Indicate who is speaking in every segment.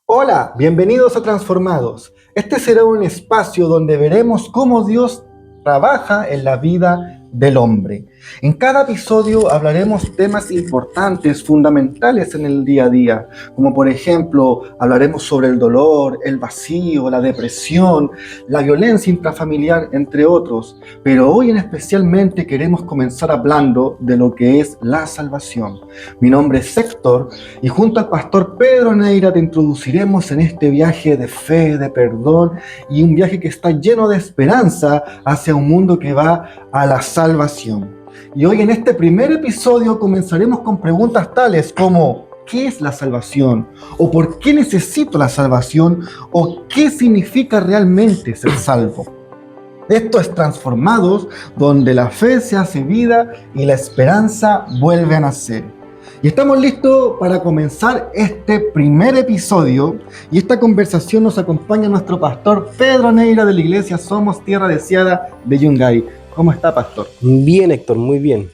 Speaker 1: Hola, bienvenidos a Transformados. Este será un espacio donde veremos cómo Dios trabaja en la vida del hombre. En cada episodio hablaremos temas importantes, fundamentales en el día a día, como por ejemplo, hablaremos sobre el dolor, el vacío, la depresión, la violencia intrafamiliar, entre otros. Pero hoy especialmente queremos comenzar hablando de lo que es la salvación. Mi nombre es Héctor y junto al pastor Pedro Neira te introduciremos en este viaje de fe, de perdón y un viaje que está lleno de esperanza hacia un mundo que va a la salvación. Y hoy en este primer episodio comenzaremos con preguntas tales como ¿qué es la salvación? ¿O por qué necesito la salvación? ¿O qué significa realmente ser salvo? Esto es Transformados, donde la fe se hace vida y la esperanza vuelve a nacer. Y estamos listos para comenzar este primer episodio. Y esta conversación nos acompaña nuestro pastor Pedro Neira de la iglesia Somos Tierra Deseada de Yungay. ¿Cómo está, pastor?
Speaker 2: Bien, Héctor, muy bien.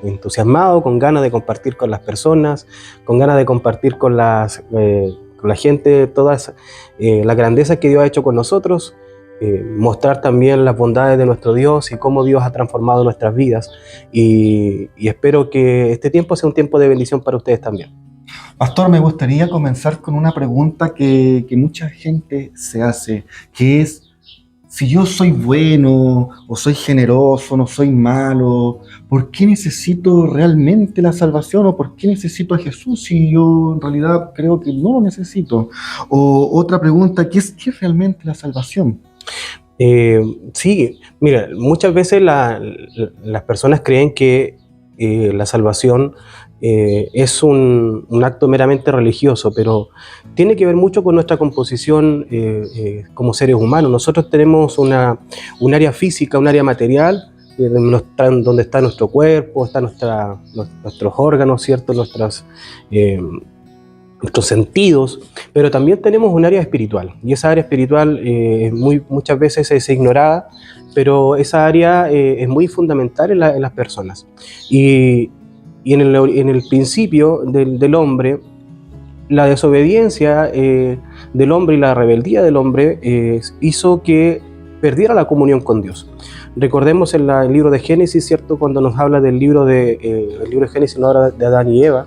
Speaker 2: Entusiasmado, con ganas de compartir con las personas, con ganas de compartir con la gente toda la grandeza que Dios ha hecho con nosotros, mostrar también las bondades de nuestro Dios y cómo Dios ha transformado nuestras vidas. Y espero que este tiempo sea un tiempo de bendición para ustedes también.
Speaker 1: Pastor, me gustaría comenzar con una pregunta que mucha gente se hace, que es: si yo soy bueno, o soy generoso, no soy malo, ¿por qué necesito realmente la salvación? ¿O por qué necesito a Jesús si yo en realidad creo que no lo necesito? O otra pregunta, ¿qué es realmente la salvación?
Speaker 2: Sí, mira, muchas veces las personas creen que la salvación es un acto meramente religioso, pero tiene que ver mucho con nuestra composición como seres humanos. Nosotros tenemos un área física, un área material, donde está nuestro cuerpo, están nuestros órganos, ¿cierto? Nuestros sentidos, pero también tenemos un área espiritual, y esa área espiritual muchas veces es ignorada, pero esa área es muy fundamental en las personas. Y en el principio del hombre, la desobediencia del hombre y la rebeldía del hombre hizo que perdiera la comunión con Dios. Recordemos el libro de Génesis, ¿cierto? Cuando nos habla del libro de Génesis, no habla de Adán y Eva,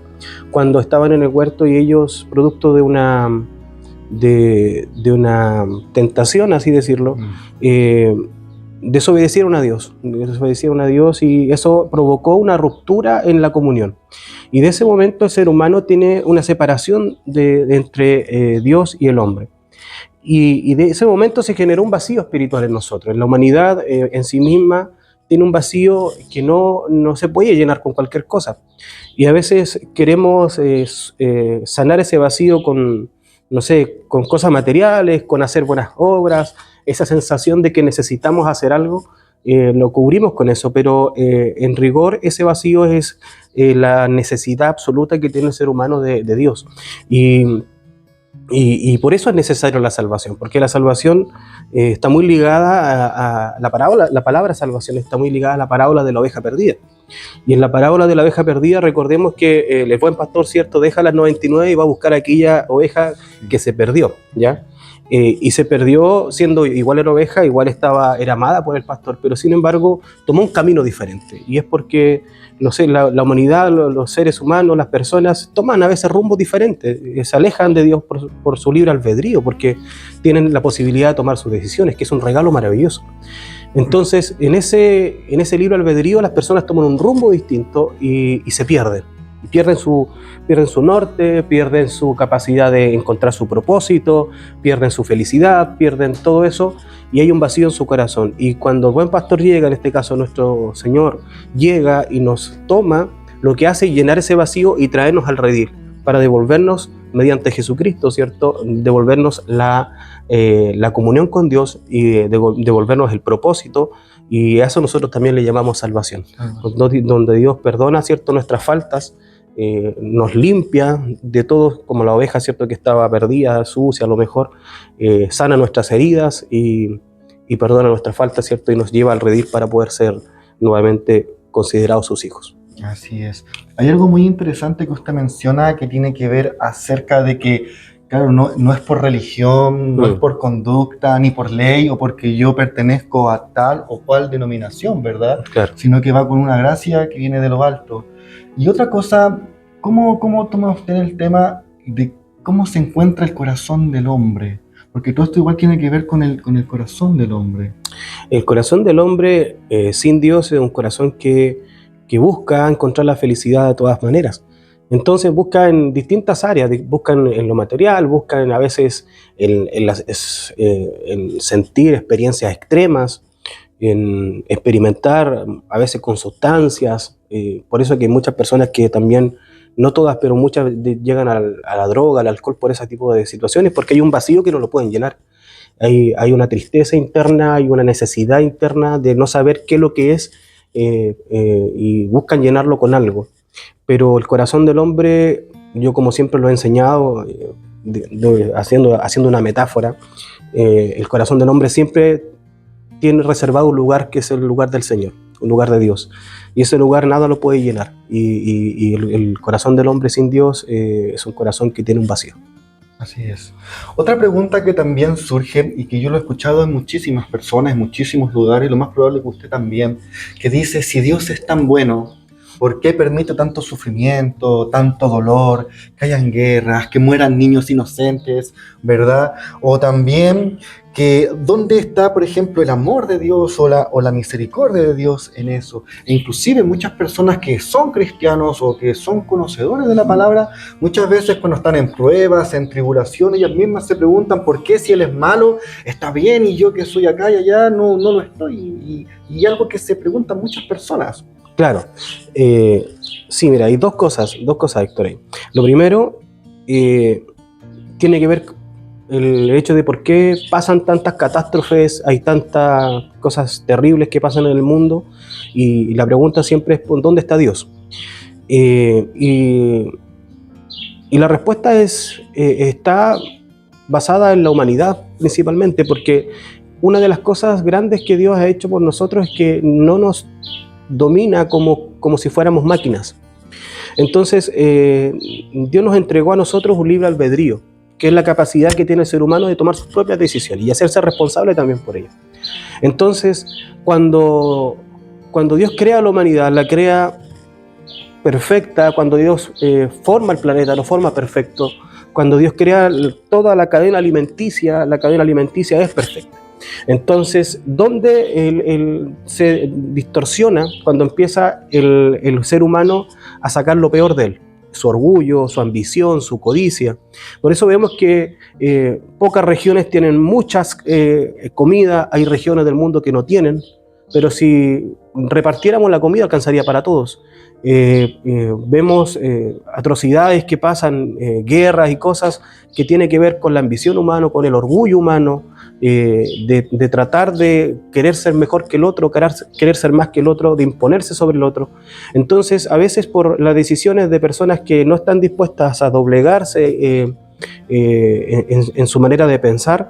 Speaker 2: cuando estaban en el huerto y ellos, producto de una tentación, así decirlo, desobedecieron a Dios, y eso provocó una ruptura en la comunión. Y de ese momento el ser humano tiene una separación entre Dios y el hombre. Y de ese momento se generó un vacío espiritual en nosotros. La humanidad en sí misma tiene un vacío que no se puede llenar con cualquier cosa. Y a veces queremos sanar ese vacío con cosas materiales, con hacer buenas obras, esa sensación de que necesitamos hacer algo, lo cubrimos con eso, pero en rigor ese vacío es la necesidad absoluta que tiene el ser humano de Dios. Y por eso es necesario la salvación, porque la salvación está muy ligada a la palabra salvación está muy ligada a la parábola de la oveja perdida. Y en la parábola de la oveja perdida recordemos que el buen pastor, ¿cierto?, deja las 99 y va a buscar aquella oveja que se perdió, ¿ya? Y se perdió siendo igual era oveja, era amada por el pastor, pero sin embargo tomó un camino diferente. Y es porque, la humanidad, los seres humanos, las personas toman a veces rumbos diferentes, se alejan de Dios por su libre albedrío, porque tienen la posibilidad de tomar sus decisiones, que es un regalo maravilloso. Entonces, en ese libre albedrío, las personas toman un rumbo distinto y se pierden. Pierden su norte, pierden su capacidad de encontrar su propósito, pierden su felicidad, pierden todo eso, y hay un vacío en su corazón. Y cuando el buen pastor llega, en este caso nuestro Señor, llega y nos toma, lo que hace es llenar ese vacío y traernos al redil, para devolvernos, mediante Jesucristo, ¿cierto?, devolvernos la comunión con Dios y devolvernos el propósito, y a eso nosotros también le llamamos salvación, donde Dios perdona, ¿cierto?, nuestras faltas, nos limpia de todo, como la oveja, ¿cierto?, que estaba perdida, sucia a lo mejor, sana nuestras heridas y perdona nuestras faltas, ¿cierto?, y nos lleva al redil para poder ser nuevamente considerados sus hijos.
Speaker 1: Así es. Hay algo muy interesante que usted menciona que tiene que ver acerca de que Claro, no es por religión, no es
Speaker 2: Mm,
Speaker 1: por conducta, ni por ley, o porque yo pertenezco a tal o cual denominación, ¿verdad?
Speaker 2: claro.
Speaker 1: Sino que va con una gracia que viene de lo alto. Y otra cosa, ¿cómo toma usted el tema de cómo se encuentra el corazón del hombre? Porque todo esto igual tiene que ver con el corazón del hombre.
Speaker 2: El corazón del hombre sin Dios es un corazón que busca encontrar la felicidad de todas maneras. Entonces busca en distintas áreas, buscan en lo material, buscan a veces en sentir experiencias extremas, en experimentar a veces con sustancias. Por eso que hay muchas personas que también, no todas, pero muchas llegan a la droga, al alcohol por ese tipo de situaciones, porque hay un vacío que no lo pueden llenar. Hay una tristeza interna, hay una necesidad interna de no saber qué es lo que es, y buscan llenarlo con algo. Pero el corazón del hombre, yo como siempre lo he enseñado, haciendo una metáfora, el corazón del hombre siempre tiene reservado un lugar que es el lugar del Señor, un lugar de Dios. Y ese lugar nada lo puede llenar. Y el corazón del hombre sin Dios es un corazón que tiene un vacío.
Speaker 1: Así es. Otra pregunta que también surge y que yo lo he escuchado en muchísimas personas, en muchísimos lugares, y lo más probable que usted también, que dice, si Dios es tan bueno, ¿por qué permite tanto sufrimiento, tanto dolor, que hayan guerras, que mueran niños inocentes, ¿verdad? O también que dónde está, por ejemplo, el amor de Dios o la misericordia de Dios en eso. E inclusive muchas personas que son cristianos o que son conocedores de la palabra, muchas veces cuando están en pruebas, en tribulación, ellas mismas se preguntan por qué si Él es malo, está bien, y yo que soy acá y allá no lo estoy. Y algo que se preguntan muchas personas.
Speaker 2: Claro. Sí, mira, hay dos cosas, Héctor. Ahí. Lo primero tiene que ver el hecho de por qué pasan tantas catástrofes, hay tantas cosas terribles que pasan en el mundo, y la pregunta siempre es ¿dónde está Dios? Y la respuesta está basada en la humanidad principalmente, porque una de las cosas grandes que Dios ha hecho por nosotros es que no nos domina como si fuéramos máquinas. Entonces, Dios nos entregó a nosotros un libre albedrío, que es la capacidad que tiene el ser humano de tomar sus propias decisiones y hacerse responsable también por ellas. Entonces, cuando Dios crea a la humanidad, la crea perfecta, cuando Dios forma el planeta, lo forma perfecto, cuando Dios crea toda la cadena alimenticia es perfecta. Entonces, ¿dónde se distorsiona? Cuando empieza el ser humano a sacar lo peor de él, su orgullo, su ambición, su codicia. Por eso vemos que pocas regiones tienen muchas comida, hay regiones del mundo que no tienen, pero si repartiéramos la comida alcanzaría para todos. Vemos atrocidades que pasan, guerras y cosas que tienen que ver con la ambición humana, con el orgullo humano, de tratar de querer ser mejor que el otro, querer ser más que el otro, de imponerse sobre el otro. Entonces, a veces por las decisiones de personas que no están dispuestas a doblegarse en su manera de pensar,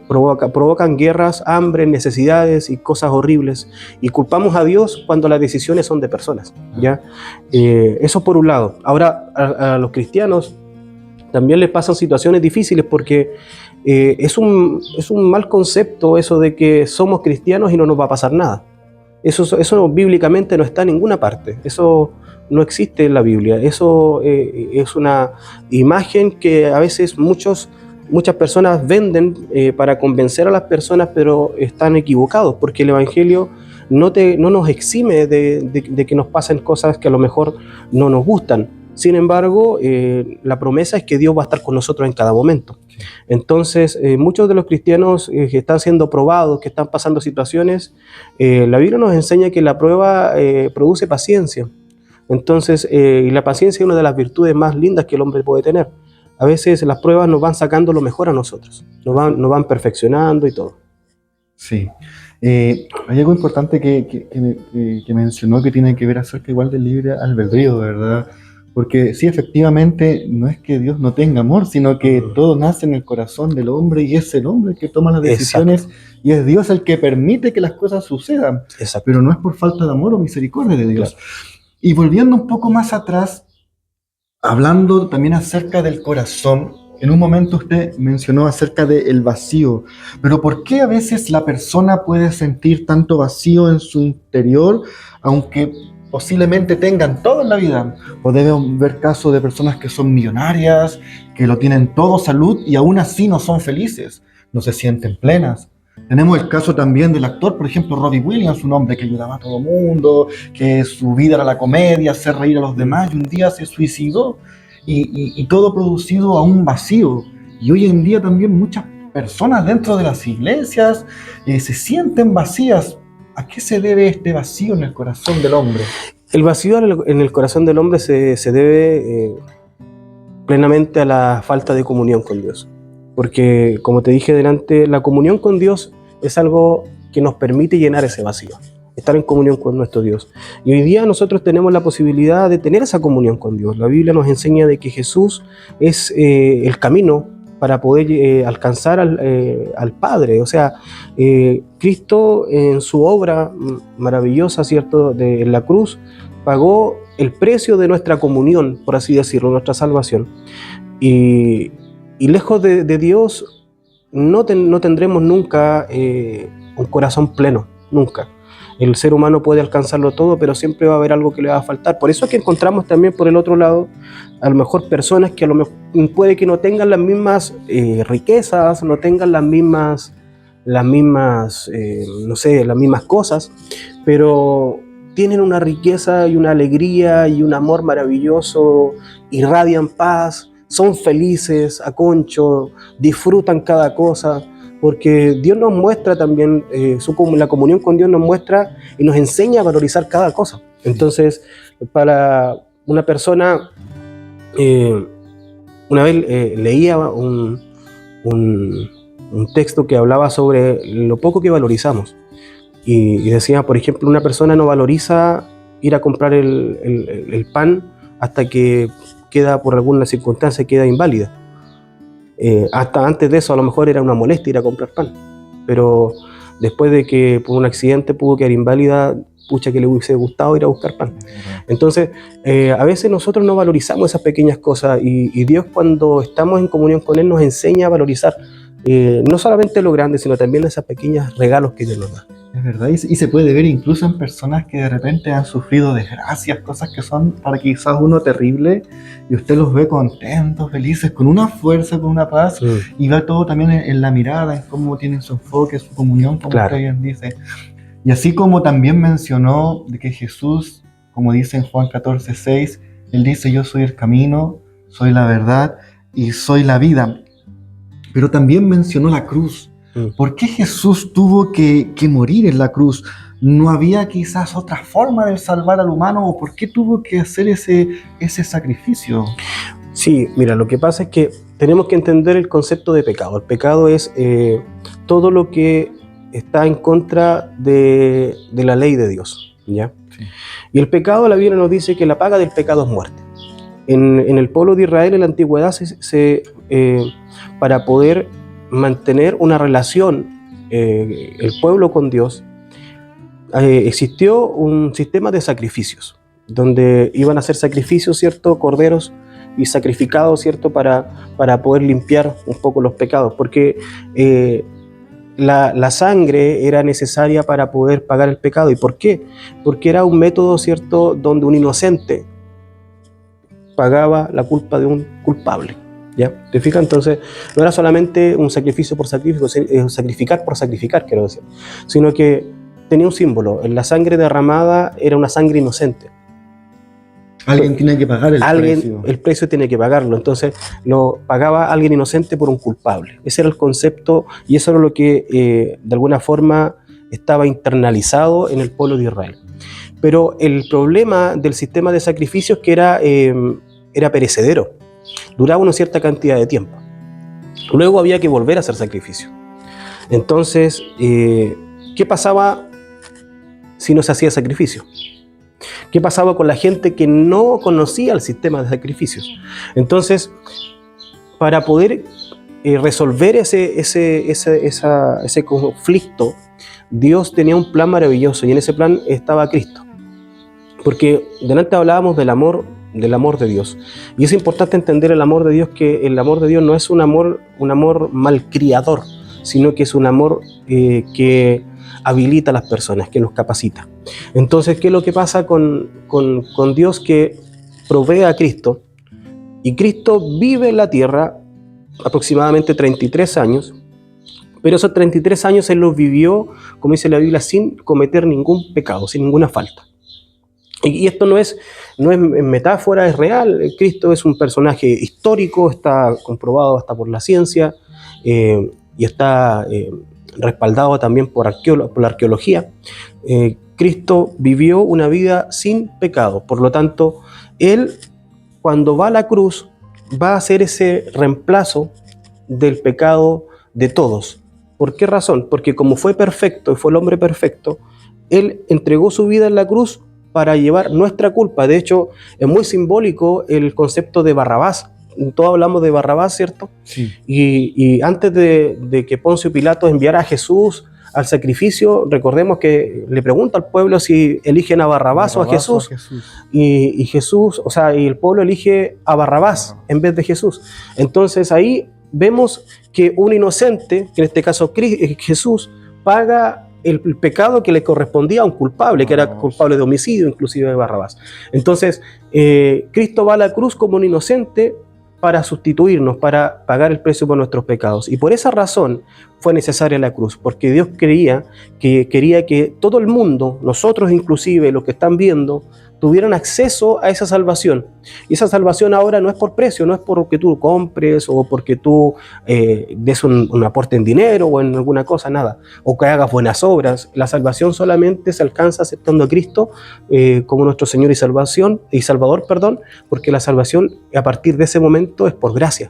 Speaker 2: provocan guerras, hambre, necesidades y cosas horribles, y culpamos a Dios cuando las decisiones son de personas, ¿ya? Eso por un lado. Ahora, a los cristianos también les pasan situaciones difíciles porque es un mal concepto eso de que somos cristianos y no nos va a pasar nada. Eso bíblicamente no está en ninguna parte. Eso no existe en la Biblia. Eso es una imagen que a veces muchas personas venden para convencer a las personas, pero están equivocados, porque el Evangelio no nos exime de que nos pasen cosas que a lo mejor no nos gustan. Sin embargo, la promesa es que Dios va a estar con nosotros en cada momento. Entonces, muchos de los cristianos que están siendo probados, que están pasando situaciones, la Biblia nos enseña que la prueba produce paciencia. Entonces, y la paciencia es una de las virtudes más lindas que el hombre puede tener. A veces las pruebas nos van sacando lo mejor a nosotros, nos van perfeccionando y todo.
Speaker 1: Sí. Hay algo importante que mencionó que tiene que ver acerca igual del libre albedrío, ¿verdad? Porque sí, efectivamente, no es que Dios no tenga amor, sino que todo nace en el corazón del hombre y es el hombre el que toma las decisiones. Exacto. Y es Dios el que permite que las cosas sucedan. Exacto. Pero no es por falta de amor o misericordia de Dios. Claro. Y volviendo un poco más atrás, hablando también acerca del corazón, en un momento usted mencionó acerca del vacío, pero ¿por qué a veces la persona puede sentir tanto vacío en su interior, aunque posiblemente tengan todo en la vida? Podemos ver casos de personas que son millonarias, que lo tienen todo, salud, y aún así no son felices, no se sienten plenas. Tenemos el caso también del actor, por ejemplo, Robbie Williams, un hombre que ayudaba a todo el mundo, que su vida era la comedia, hacer reír a los demás, y un día se suicidó, y todo producido a un vacío. Y hoy en día también muchas personas dentro de las iglesias se sienten vacías. ¿A qué se debe este vacío en el corazón del hombre?
Speaker 2: El vacío en el corazón del hombre se debe plenamente a la falta de comunión con Dios. Porque, como te dije delante, la comunión con Dios es algo que nos permite llenar ese vacío, estar en comunión con nuestro Dios. Y hoy día nosotros tenemos la posibilidad de tener esa comunión con Dios. La Biblia nos enseña de que Jesús es el camino para poder alcanzar al Padre. O sea, Cristo en su obra maravillosa, ¿cierto?, en la cruz, pagó el precio de nuestra comunión, por así decirlo, nuestra salvación. Y lejos de Dios no tendremos nunca un corazón pleno, nunca. El ser humano puede alcanzarlo todo, pero siempre va a haber algo que le va a faltar. Por eso es que encontramos también por el otro lado, a lo mejor personas que a lo mejor puede que no tengan las mismas riquezas, no tengan las mismas no sé, las mismas cosas, pero tienen una riqueza y una alegría y un amor maravilloso, irradian paz, son felices a concho, disfrutan cada cosa, porque Dios nos muestra también, la comunión con Dios nos muestra y nos enseña a valorizar cada cosa. Entonces, para una persona, una vez leía un texto que hablaba sobre lo poco que valorizamos, y decía, por ejemplo, una persona no valoriza ir a comprar el pan hasta que queda, por alguna circunstancia, queda inválida. Hasta antes de eso a lo mejor era una molestia ir a comprar pan, pero después de que por un accidente pudo quedar inválida, pucha que le hubiese gustado ir a buscar pan. Entonces, a veces nosotros no valorizamos esas pequeñas cosas, y Dios, cuando estamos en comunión con Él, nos enseña a valorizar no solamente lo grande, sino también esos pequeños regalos que Dios nos da.
Speaker 1: Es verdad, y se puede ver incluso en personas que de repente han sufrido desgracias, cosas que son para quizás uno terrible, y usted los ve contentos, felices, con una fuerza, con una paz, y ve todo también en la mirada, en cómo tienen su enfoque, su comunión, como
Speaker 2: Claro.
Speaker 1: usted bien dice. Y así como también mencionó de que Jesús, como dice en Juan 14:6, Él dice: yo soy el camino, soy la verdad y soy la vida. Pero también mencionó la cruz. ¿Por qué Jesús tuvo que morir en la cruz? ¿No había quizás otra forma de salvar al humano? ¿O por qué tuvo que hacer ese sacrificio?
Speaker 2: Sí, mira, lo que pasa es que tenemos que entender el concepto de pecado. El pecado es todo lo que está en contra de la ley de Dios, ¿ya? Sí. Y el pecado, la Biblia nos dice que la paga del pecado es muerte. En el pueblo de Israel en la antigüedad para poder mantener una relación el pueblo con Dios, existió un sistema de sacrificios, donde iban a hacer sacrificios, ¿cierto?, corderos y sacrificados, ¿cierto?, para poder limpiar un poco los pecados, porque la sangre era necesaria para poder pagar el pecado. ¿Y por qué? Porque era un método, ¿cierto?, donde un inocente pagaba la culpa de un culpable. ¿Ya? ¿Te fijas? Entonces, no era solamente un sacrificio por sacrificio, sacrificar por sacrificar, quiero decir, sino que tenía un símbolo. La sangre derramada era una sangre inocente.
Speaker 1: Alguien tiene que pagar el precio.
Speaker 2: El precio tiene que pagarlo. Entonces, lo pagaba alguien inocente por un culpable. Ese era el concepto, y eso era lo que de alguna forma estaba internalizado en el pueblo de Israel. Pero el problema del sistema de sacrificios es que era perecedero. Duraba una cierta cantidad de tiempo. Luego había que volver a hacer sacrificio. Entonces, ¿qué pasaba si no se hacía sacrificio? ¿Qué pasaba con la gente que no conocía el sistema de sacrificios? Entonces, para poder resolver ese conflicto, Dios tenía un plan maravilloso, y en ese plan estaba Cristo. Porque delante hablábamos del amor del amor de Dios. Y es importante entender el amor de Dios, que el amor de Dios no es un amor malcriador, sino que es un amor que habilita a las personas, que los capacita. Entonces, ¿qué es lo que pasa con Dios? Que provee a Cristo, y Cristo vive en la tierra aproximadamente 33 años, pero esos 33 años Él los vivió, como dice la Biblia, sin cometer ningún pecado, sin ninguna falta. Y esto no es metáfora, es real. Cristo es un personaje histórico, está comprobado hasta por la ciencia, y está respaldado también por la arqueología. Cristo vivió una vida sin pecado, por lo tanto, Él, cuando va a la cruz, va a hacer ese reemplazo del pecado de todos. ¿Por qué razón? Porque como fue perfecto y fue el hombre perfecto, Él entregó su vida en la cruz para llevar nuestra culpa. De hecho, es muy simbólico el concepto de Barrabás. Todos hablamos de Barrabás, ¿cierto?
Speaker 1: Sí.
Speaker 2: Y antes de que Poncio Pilato enviara a Jesús al sacrificio, recordemos que le pregunta al pueblo si eligen a Barrabás o a Jesús. Y Jesús, y el pueblo elige a Barrabás en vez de Jesús. Entonces ahí vemos que un inocente, que en este caso Jesús, paga el pecado que le correspondía a un culpable, que era culpable de homicidio, inclusive de Barrabás. Entonces, Cristo va a la cruz como un inocente para sustituirnos, para pagar el precio por nuestros pecados. Y por esa razón fue necesaria la cruz, porque Dios quería que todo el mundo, nosotros inclusive, los que están viendo, tuvieran acceso a esa salvación. Y esa salvación ahora no es por precio, no es porque tú compres o porque tú des un aporte en dinero o en alguna cosa, nada, o que hagas buenas obras. La salvación solamente se alcanza aceptando a Cristo como nuestro Señor y Salvador, porque la salvación a partir de ese momento es por gracia.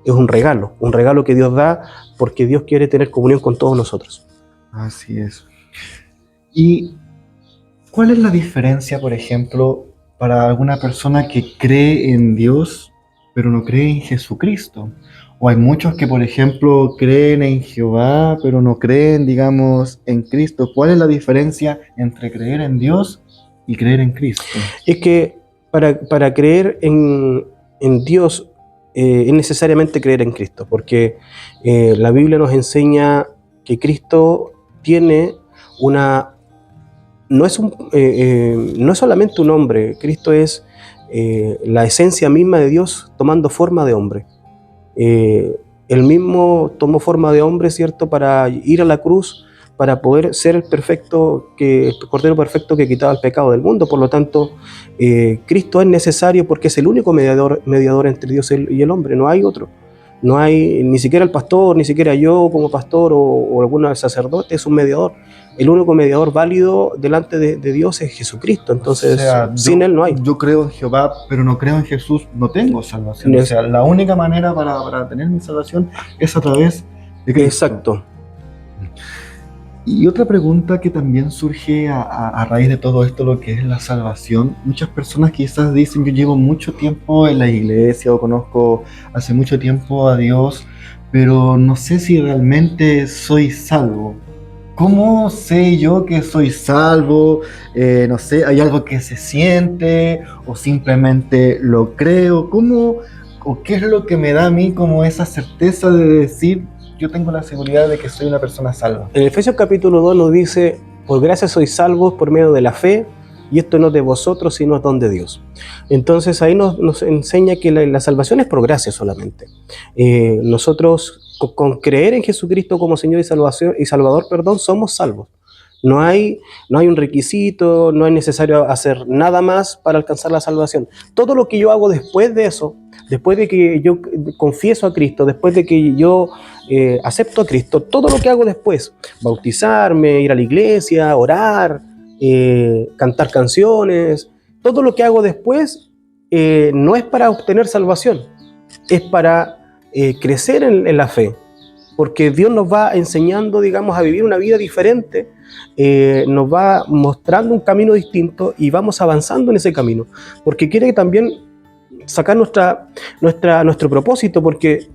Speaker 2: Es un regalo que Dios da porque Dios quiere tener comunión con todos nosotros.
Speaker 1: Así es. Y ¿cuál es la diferencia, por ejemplo, para alguna persona que cree en Dios, pero no cree en Jesucristo? O hay muchos que, por ejemplo, creen en Jehová, pero no creen, digamos, en Cristo. ¿Cuál es la diferencia entre creer en Dios y creer en Cristo?
Speaker 2: Es que para creer en Dios es necesariamente creer en Cristo, porque la Biblia nos enseña que Cristo tiene no es solamente un hombre. Cristo es la esencia misma de Dios tomando forma de hombre. Él mismo tomó forma de hombre, ¿cierto?, para ir a la cruz, para poder ser el Cordero perfecto que quitaba el pecado del mundo. Por lo tanto, Cristo es necesario porque es el único mediador entre Dios y el hombre. No hay otro. No hay ni siquiera el pastor, ni siquiera yo como pastor o algún sacerdote es un mediador. El único mediador válido delante de Dios es Jesucristo. Entonces, sin Él no hay.
Speaker 1: Yo creo en Jehová, pero no creo en Jesús, no tengo salvación. O sea, la única manera para tener mi salvación es a través de Cristo.
Speaker 2: Exacto.
Speaker 1: Y otra pregunta que también surge a raíz de todo esto, lo que es la salvación. Muchas personas quizás dicen, yo llevo mucho tiempo en la iglesia o conozco hace mucho tiempo a Dios, pero no sé si realmente soy salvo. ¿Cómo sé yo que soy salvo? No sé, ¿hay algo que se siente o simplemente lo creo? ¿Cómo o qué es lo que me da a mí como esa certeza de decir, yo tengo la seguridad de que soy una persona salva?
Speaker 2: En Efesios capítulo 2 nos dice, por gracia sois salvos por medio de la fe, y esto no es de vosotros, sino es don de Dios. Entonces ahí nos enseña que la salvación es por gracia solamente. Nosotros con creer en Jesucristo como Señor y Salvador, somos salvos. No hay un requisito, no es necesario hacer nada más para alcanzar la salvación. Todo lo que yo hago después de eso, después de que yo confieso a Cristo, después de que yo acepto a Cristo, todo lo que hago después, bautizarme, ir a la iglesia, orar, cantar canciones, todo lo que hago después no es para obtener salvación, es para crecer en la fe, porque Dios nos va enseñando, digamos, a vivir una vida diferente, nos va mostrando un camino distinto y vamos avanzando en ese camino, porque quiere también sacar nuestro propósito, porque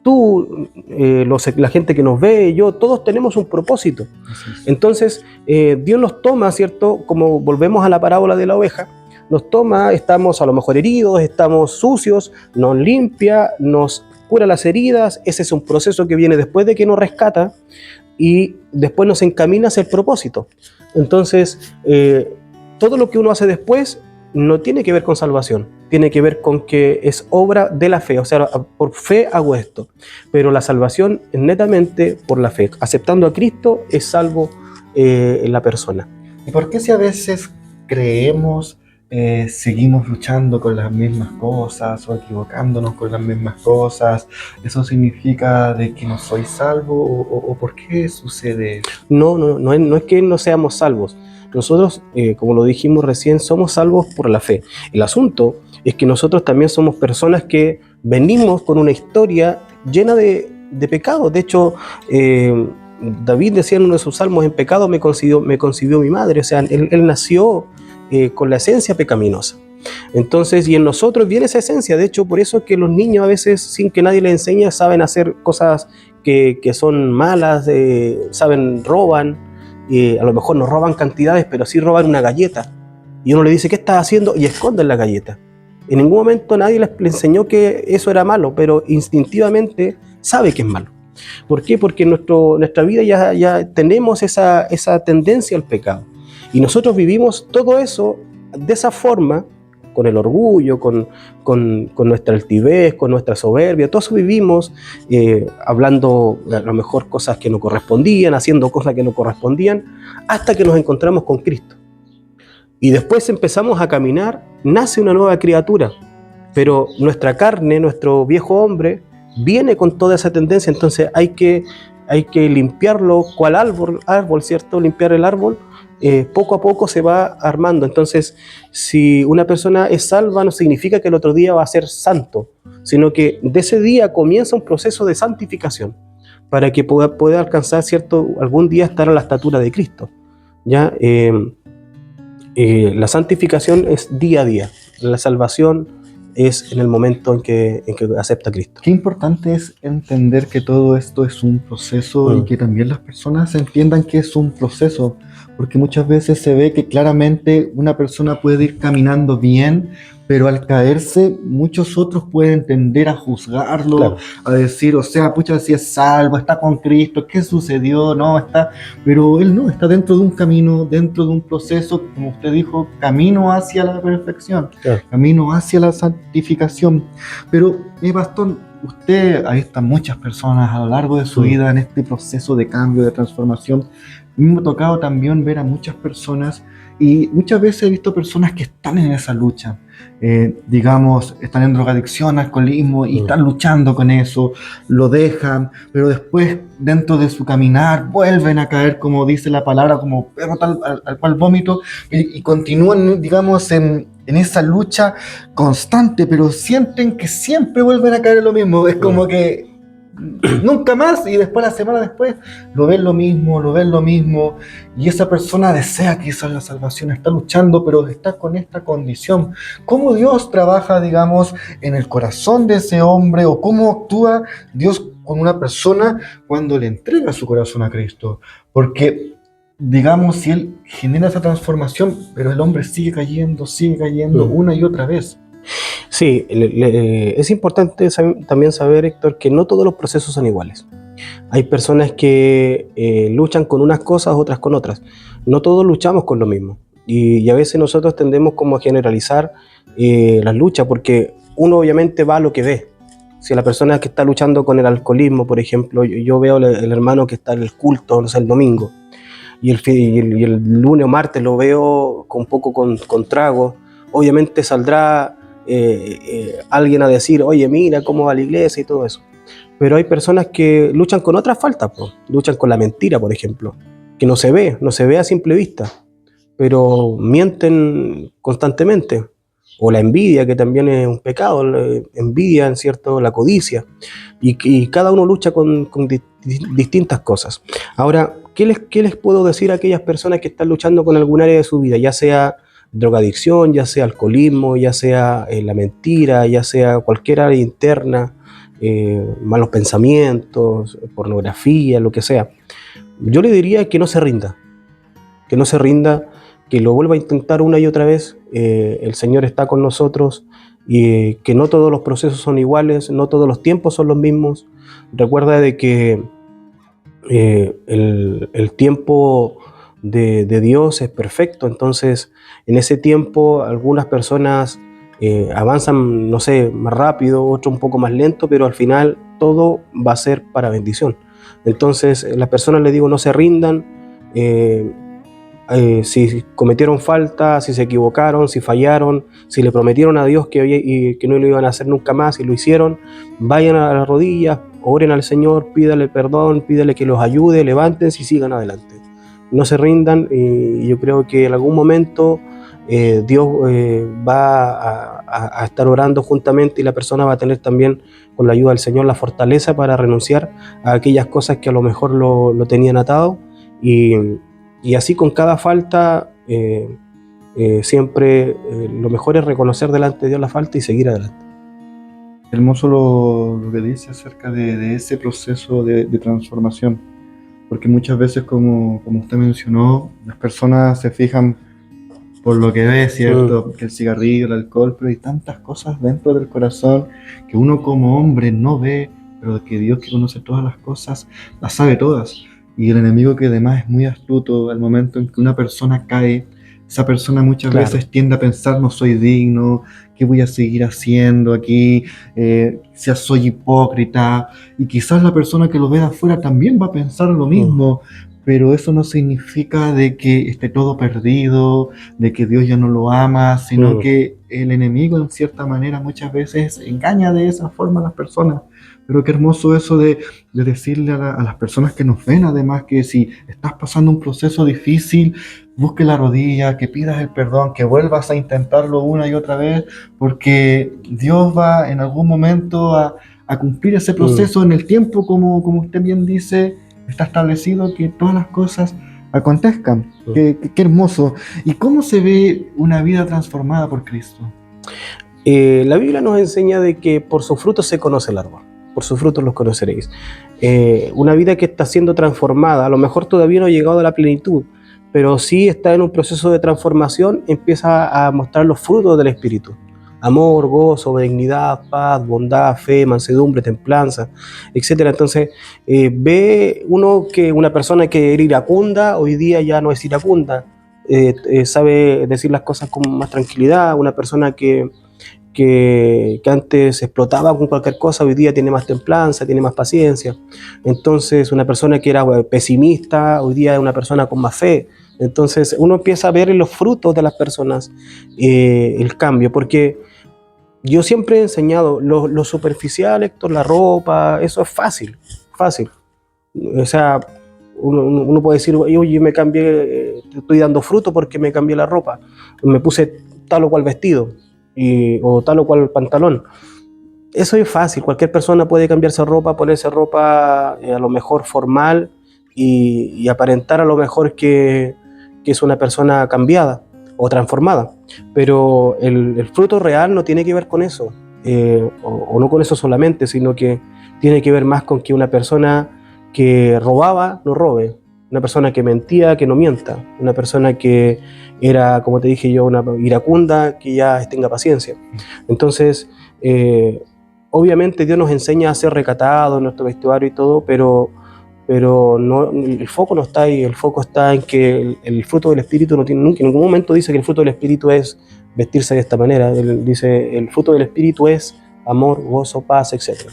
Speaker 2: tú, la gente que nos ve, yo, todos tenemos un propósito. Entonces, Dios nos toma, ¿cierto? Como volvemos a la parábola de la oveja, nos toma, estamos a lo mejor heridos, estamos sucios, nos limpia, nos cura las heridas. Ese es un proceso que viene después de que nos rescata y después nos encamina hacia el propósito. Entonces, todo lo que uno hace después no tiene que ver con salvación, tiene que ver con que es obra de la fe, o sea, por fe hago esto, pero la salvación es netamente por la fe. Aceptando a Cristo es salvo la persona.
Speaker 1: ¿Y por qué si a veces creemos, seguimos luchando con las mismas cosas o equivocándonos con las mismas cosas? ¿Eso significa de que no soy salvo o por qué sucede eso?
Speaker 2: No es que no seamos salvos. Nosotros, como lo dijimos recién, somos salvos por la fe. El asunto es que nosotros también somos personas que venimos con una historia llena de pecados. De hecho, David decía en uno de sus salmos: en pecado me concibió mi madre. O sea, él nació con la esencia pecaminosa. Entonces, y en nosotros viene esa esencia. De hecho, por eso es que los niños a veces, sin que nadie les enseñe, saben hacer cosas que son malas, roban. A lo mejor no roban cantidades, pero sí roban una galleta. Y uno le dice: ¿qué estás haciendo? Y esconden la galleta. En ningún momento nadie les enseñó que eso era malo, pero instintivamente sabe que es malo. ¿Por qué? Porque en nuestra vida ya tenemos esa tendencia al pecado. Y nosotros vivimos todo eso de esa forma, con el orgullo, con nuestra altivez, con nuestra soberbia. Todo eso vivimos hablando a lo mejor cosas que no correspondían, haciendo cosas que no correspondían, hasta que nos encontramos con Cristo. Y después empezamos a caminar, nace una nueva criatura, pero nuestra carne, nuestro viejo hombre, viene con toda esa tendencia. Entonces hay que limpiarlo, cual árbol, ¿cierto? Limpiar el árbol. Poco a poco se va armando. Entonces, si una persona es salva, no significa que el otro día va a ser santo, sino que de ese día comienza un proceso de santificación para que pueda alcanzar, ¿cierto?, algún día estar a la estatura de Cristo. ¿Ya? La santificación es día a día. La salvación es en el momento en que acepta a Cristo.
Speaker 1: Qué importante es entender que todo esto es un proceso y que también las personas entiendan que es un proceso, porque muchas veces se ve que claramente una persona puede ir caminando bien, pero al caerse muchos otros pueden tender a juzgarlo, claro, a decir, o sea, pucha, si es salvo, está con Cristo, ¿qué sucedió? No, está, pero él no, está dentro de un camino, dentro de un proceso, como usted dijo, camino hacia la perfección, claro, camino hacia la santificación. Pero, pastor, usted ha visto a muchas personas a lo largo de su vida en este proceso de cambio, de transformación. A mí me ha tocado también ver a muchas personas y muchas veces he visto personas que están en esa lucha, digamos, están en drogadicción, alcoholismo y están luchando con eso, lo dejan, pero después dentro de su caminar vuelven a caer, como dice la palabra, como perro al cual vómito y continúan, digamos, en esa lucha constante, pero sienten que siempre vuelven a caer en lo mismo. Es como que nunca más, y después, la semana después, lo ven lo mismo, y esa persona desea quizás la salvación, está luchando, pero está con esta condición. ¿Cómo Dios trabaja, digamos, en el corazón de ese hombre, o cómo actúa Dios con una persona cuando le entrega su corazón a Cristo? Porque, digamos, si Él genera esa transformación, pero el hombre sigue cayendo una y otra vez.
Speaker 2: Sí, es importante también saber, Héctor, que no todos los procesos son iguales. Hay personas que luchan con unas cosas, otras con otras. No todos luchamos con lo mismo. Y a veces nosotros tendemos como a generalizar las luchas, porque uno obviamente va a lo que ve. Si la persona que está luchando con el alcoholismo, por ejemplo, yo veo el hermano que está en el culto, no sé, el domingo, y el lunes o martes lo veo un poco con trago, obviamente saldrá alguien a decir, oye, mira cómo va la iglesia y todo eso. Pero hay personas que luchan con otras faltas, luchan con la mentira, por ejemplo, que no se ve a simple vista, pero mienten constantemente. O la envidia, que también es un pecado, envidia, ¿cierto? La codicia, y cada uno lucha con distintas cosas. Ahora, ¿qué les puedo decir a aquellas personas que están luchando con algún área de su vida, ya sea drogadicción, ya sea alcoholismo, ya sea la mentira, ya sea cualquier área interna, malos pensamientos, pornografía, lo que sea? Yo le diría que no se rinda, que lo vuelva a intentar una y otra vez. El Señor está con nosotros y que no todos los procesos son iguales, no todos los tiempos son los mismos. Recuerda de que el tiempo de Dios es perfecto, entonces en ese tiempo algunas personas avanzan, no sé, más rápido, otros un poco más lento, pero al final todo va a ser para bendición. Entonces las personas, les digo, no se rindan. Si cometieron falta, si se equivocaron, si fallaron, si le prometieron a Dios que no lo iban a hacer nunca más y lo hicieron, vayan a las rodillas, oren al Señor, pídale perdón, pídale que los ayude, levántense y sigan adelante. No se rindan, y yo creo que en algún momento Dios va a estar orando juntamente, y la persona va a tener también, con la ayuda del Señor, la fortaleza para renunciar a aquellas cosas que a lo mejor lo tenían atado. Y así con cada falta, siempre lo mejor es reconocer delante de Dios la falta y seguir adelante.
Speaker 1: Hermoso lo que dice acerca de ese proceso de transformación, porque muchas veces, como usted mencionó, las personas se fijan por lo que ve, ¿cierto? Que el cigarrillo, el alcohol, pero hay tantas cosas dentro del corazón que uno como hombre no ve, pero que Dios, que conoce todas las cosas, las sabe todas. Y el enemigo, que además es muy astuto, al momento en que una persona cae, esa persona muchas veces tiende a pensar: no soy digno, ¿qué voy a seguir haciendo aquí? Ya soy hipócrita. Y quizás la persona que lo ve de afuera también va a pensar lo mismo, pero eso no significa de que esté todo perdido, de que Dios ya no lo ama, sino que el enemigo, en cierta manera, muchas veces engaña de esa forma a las personas. Pero qué hermoso eso de decirle a las personas que nos ven, además, que si estás pasando un proceso difícil, busque la rodilla, que pidas el perdón, que vuelvas a intentarlo una y otra vez, porque Dios va en algún momento a cumplir ese proceso en el tiempo, como usted bien dice, está establecido que todas las cosas acontezcan. Qué hermoso. ¿Y cómo se ve una vida transformada por Cristo?
Speaker 2: La Biblia nos enseña de que por sus frutos se conoce el árbol, por sus frutos los conoceréis. Una vida que está siendo transformada, a lo mejor todavía no ha llegado a la plenitud, pero sí está en un proceso de transformación, empieza a mostrar los frutos del Espíritu: amor, gozo, benignidad, paz, bondad, fe, mansedumbre, templanza, etc. Entonces ve uno que una persona que era iracunda, hoy día ya no es iracunda, sabe decir las cosas con más tranquilidad. Una persona que antes explotaba con cualquier cosa, hoy día tiene más templanza, tiene más paciencia. Entonces una persona que era pesimista, hoy día es una persona con más fe. Entonces uno empieza a ver en los frutos de las personas el cambio, porque yo siempre he enseñado lo superficial, Héctor, la ropa, eso es fácil. O sea, uno puede decir: oye, me cambié, estoy dando fruto porque me cambié la ropa, me puse tal o cual vestido, o tal o cual pantalón. Eso es fácil, cualquier persona puede cambiarse ropa, ponerse ropa a lo mejor formal y aparentar a lo mejor que es una persona cambiada o transformada, pero el fruto real no tiene que ver con eso, o no con eso solamente, sino que tiene que ver más con que una persona que robaba no robe, una persona que mentía que no mienta, una persona que era, como te dije yo, una iracunda, que ya tenga paciencia. Entonces obviamente Dios nos enseña a ser recatados en nuestro vestuario y todo, pero no, el foco no está ahí. El foco está en que el fruto del Espíritu no tiene nunca, en ningún momento dice que el fruto del Espíritu es vestirse de esta manera. Él dice: el fruto del Espíritu es amor, gozo, paz, etc.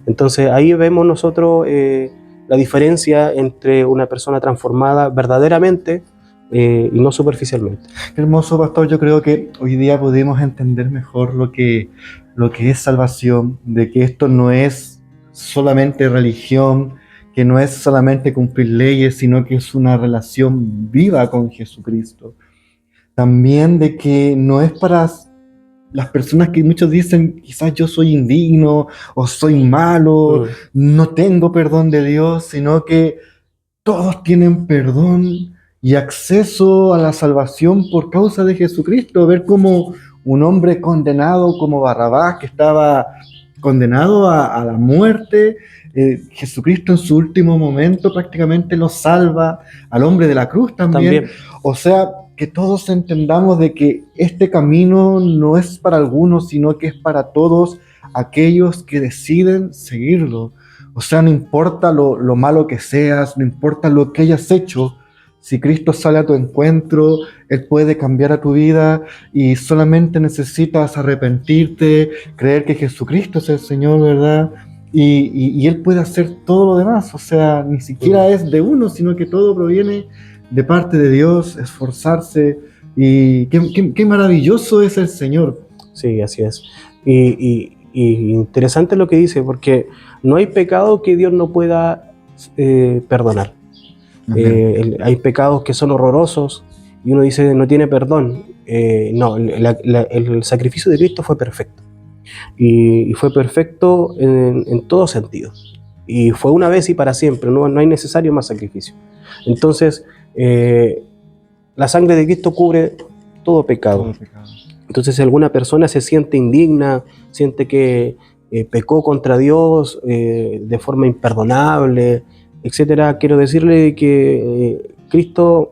Speaker 2: Entonces ahí vemos nosotros la diferencia entre una persona transformada verdaderamente y no superficialmente.
Speaker 1: Qué hermoso, pastor. Yo creo que hoy día pudimos entender mejor lo que es salvación, de que esto no es solamente religión, que no es solamente cumplir leyes, sino que es una relación viva con Jesucristo. También de que no es para las personas que muchos dicen: quizás yo soy indigno o soy malo, no tengo perdón de Dios, sino que todos tienen perdón y acceso a la salvación por causa de Jesucristo. Ver como un hombre condenado como Barrabás, que estaba condenado a la muerte, Jesucristo en su último momento prácticamente lo salva, al hombre de la cruz también. O sea, que todos entendamos de que este camino no es para algunos, sino que es para todos aquellos que deciden seguirlo. O sea, no importa lo malo que seas, no importa lo que hayas hecho, si Cristo sale a tu encuentro, Él puede cambiar a tu vida y solamente necesitas arrepentirte, creer que Jesucristo es el Señor, ¿verdad? Y Él puede hacer todo lo demás. O sea, ni siquiera es de uno, sino que todo proviene de parte de Dios, esforzarse. Y qué maravilloso es el Señor.
Speaker 2: Sí, así es. Y interesante lo que dice, porque no hay pecado que Dios no pueda perdonar. Hay pecados que son horrorosos y uno dice no tiene perdón. No, el sacrificio de Cristo fue perfecto. Y fue perfecto en todo sentido. Y fue una vez y para siempre, no hay necesario más sacrificio. Entonces, la sangre de Cristo cubre todo pecado. Entonces, si alguna persona se siente indigna, siente que pecó contra Dios de forma imperdonable, etcétera, quiero decirle que Cristo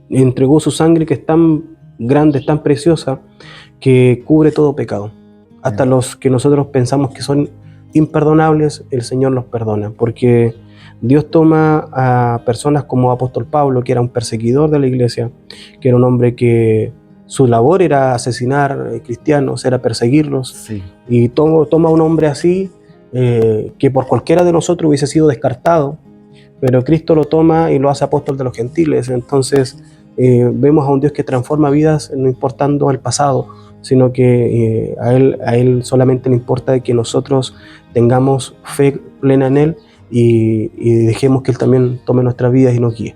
Speaker 2: entregó su sangre, que es tan grande, es tan preciosa, que cubre todo pecado. Hasta los que nosotros pensamos que son imperdonables, el Señor los perdona, porque Dios toma a personas como apóstol Pablo, que era un perseguidor de la iglesia, que era un hombre que su labor era asesinar cristianos, era perseguirlos,
Speaker 1: Sí.
Speaker 2: y toma a un hombre así, que por cualquiera de nosotros hubiese sido descartado, pero Cristo lo toma y lo hace apóstol de los gentiles. Entonces vemos a un Dios que transforma vidas, no importando el pasado, sino que a él solamente le importa de que nosotros tengamos fe plena en Él y dejemos que Él también tome nuestras vidas y nos guíe.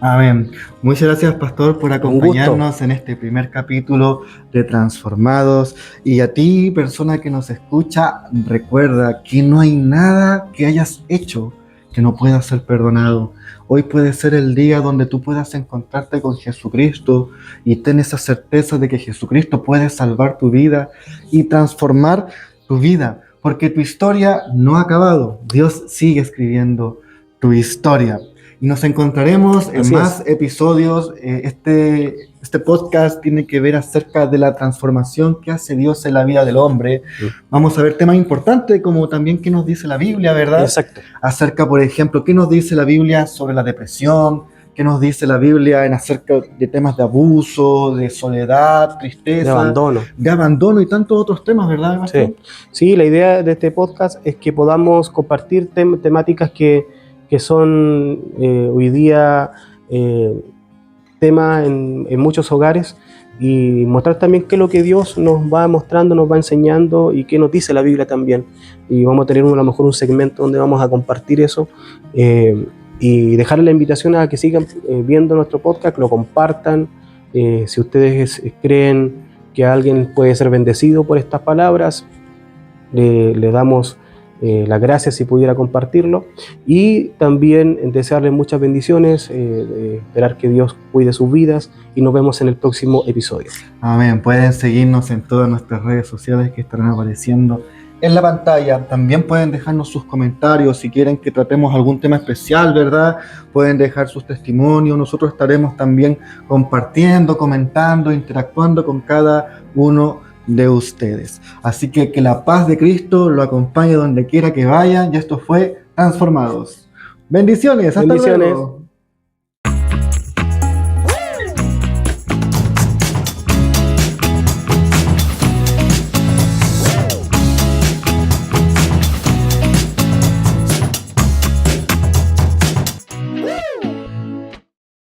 Speaker 1: Amén. Muchas gracias, pastor, por acompañarnos en este primer capítulo de Transformados. Y a ti, persona que nos escucha, recuerda que no hay nada que hayas hecho que no pueda ser perdonado. Hoy puede ser el día donde tú puedas encontrarte con Jesucristo y ten esa certeza de que Jesucristo puede salvar tu vida y transformar tu vida, porque tu historia no ha acabado. Dios sigue escribiendo tu historia. Y nos encontraremos en más episodios. Este podcast tiene que ver acerca de la transformación que hace Dios en la vida del hombre. Vamos a ver temas importantes como también qué nos dice la Biblia, ¿verdad?
Speaker 2: Exacto.
Speaker 1: Acerca, por ejemplo, qué nos dice la Biblia sobre la depresión, qué nos dice la Biblia en acerca de temas de abuso, de soledad, tristeza, de abandono y tantos otros temas, ¿verdad, Martín?
Speaker 2: Sí, la idea de este podcast es que podamos compartir temáticas que son hoy día temas en muchos hogares, y mostrar también qué es lo que Dios nos va mostrando, nos va enseñando y qué nos dice la Biblia también. Y vamos a tener a lo mejor un segmento donde vamos a compartir eso y dejarle la invitación a que sigan viendo nuestro podcast, que lo compartan. Si ustedes creen que alguien puede ser bendecido por estas palabras, le damos las gracias si pudiera compartirlo, y también desearles muchas bendiciones, esperar que Dios cuide sus vidas, y nos vemos en el próximo episodio.
Speaker 1: Amén. Pueden seguirnos en todas nuestras redes sociales que estarán apareciendo en la pantalla. También pueden dejarnos sus comentarios si quieren que tratemos algún tema especial, ¿verdad? Pueden dejar sus testimonios. Nosotros estaremos también compartiendo, comentando, interactuando con cada uno de ustedes. Así que la paz de Cristo lo acompañe donde quiera que vayan. Y esto fue Transformados. Bendiciones. Hasta luego.